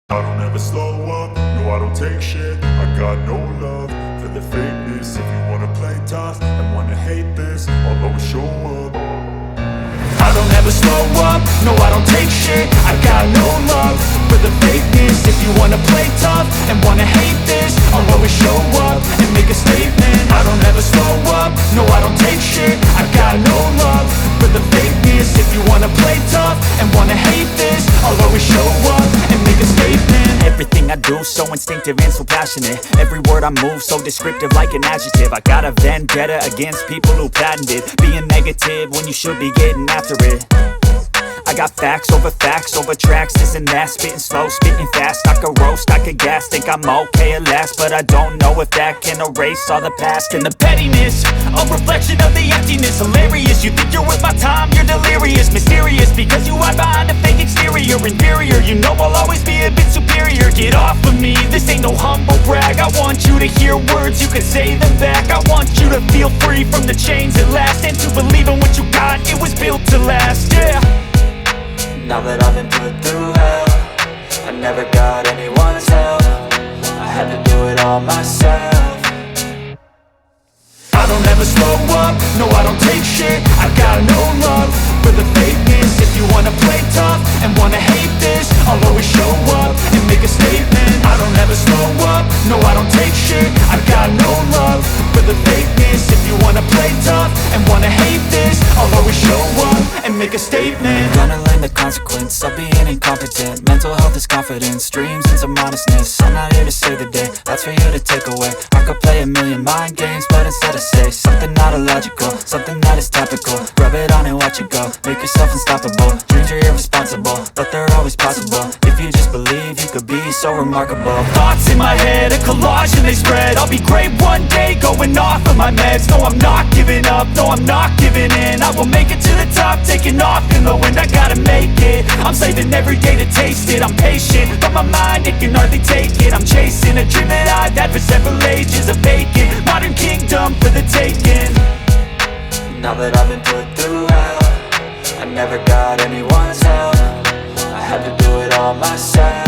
I don't ever slow up, no I don't take shit. I got no love for the fakeness. If you wanna play tough and wanna hate this, I'll always show up. I don't ever slow up, no I don't take shit. I got no love for the fakeness. If you wanna play tough and wanna hate this, I'll always show up and make a statement. I don't ever slow up, no I don't take shit. I got no love for the fakeness. If you wanna play tough and wanna hate this, I'll always show up and make a statement. Everything I do so instinctive and so passionate. Every word I move so descriptive like an adjective. I got a vendetta against people who patented being negative when you should be getting after it. I got facts over tracks, this and that. Spitting slow, spitting fast. I could roast, I could gas. Think I'm okay at last, but I don't know if that can erase all the past. And the pettiness, a reflection of the emptiness. Hilarious, you think you're worth my time, you're delirious. Mysterious, because you hide behind a fake exterior. Inferior, you know I'll always be a bit superior. Get off of me, this ain't no humble brag. I want you to hear words, you can say them back. I want you to feel free from the chains at last, and to believe in what you got, it was built to last, yeah. Now that I've been put through hell, I never got anyone's help. I had to do it all myself. I don't ever slow up, no I don't take shit. I got no love for the fakeness. If you wanna play tough and wanna hate this, I'll always show up and make a statement. I don't ever slow up, no I don't take shit. I got no love for the fakeness. If you wanna play tough and wanna hate this, I'll always show up and make a statement. Gonna learn the consequence of being incompetent. Mental health is confidence, dreams and some modestness. I'm not here to save the day, that's for you to take away. I could play a million mind games, but instead I say something not illogical, something that is topical. Rub it on and watch it go, make yourself unstoppable. Dreams are irresponsible, but they're always possible. If you just believe, you could be so remarkable. Thoughts in my head, a collage and they spread. I'll be great one day, going off of my meds. No, I'm not giving up, no, I'm not giving in. I will make it to the top, taking off in the wind. I gotta make it, I'm saving every day to taste it. I'm patient, but my mind, it can hardly take it. I'm chasing a dream that I've had for several ages. A vacant, modern kingdom for the taking. Now that I've been put through hell, I never got anyone's help. I had to do it all myself.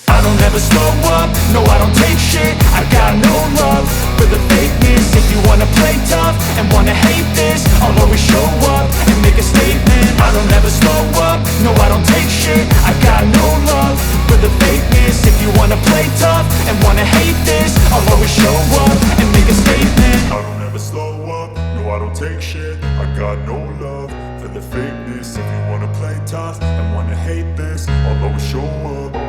I don't ever slow up, no I don't take shit. I got no love for the fakeness. If you wanna play tough and wanna hate this, I'll always show up and make a statement. I don't ever slow up, no I don't take shit. I got no love for the fakeness. If you wanna play tough and wanna hate this, I'll always show up and make a statement. I don't ever slow up, no I don't take shit. I got no love for the fakeness. If you wanna play tough and wanna hate this, I'll always show up.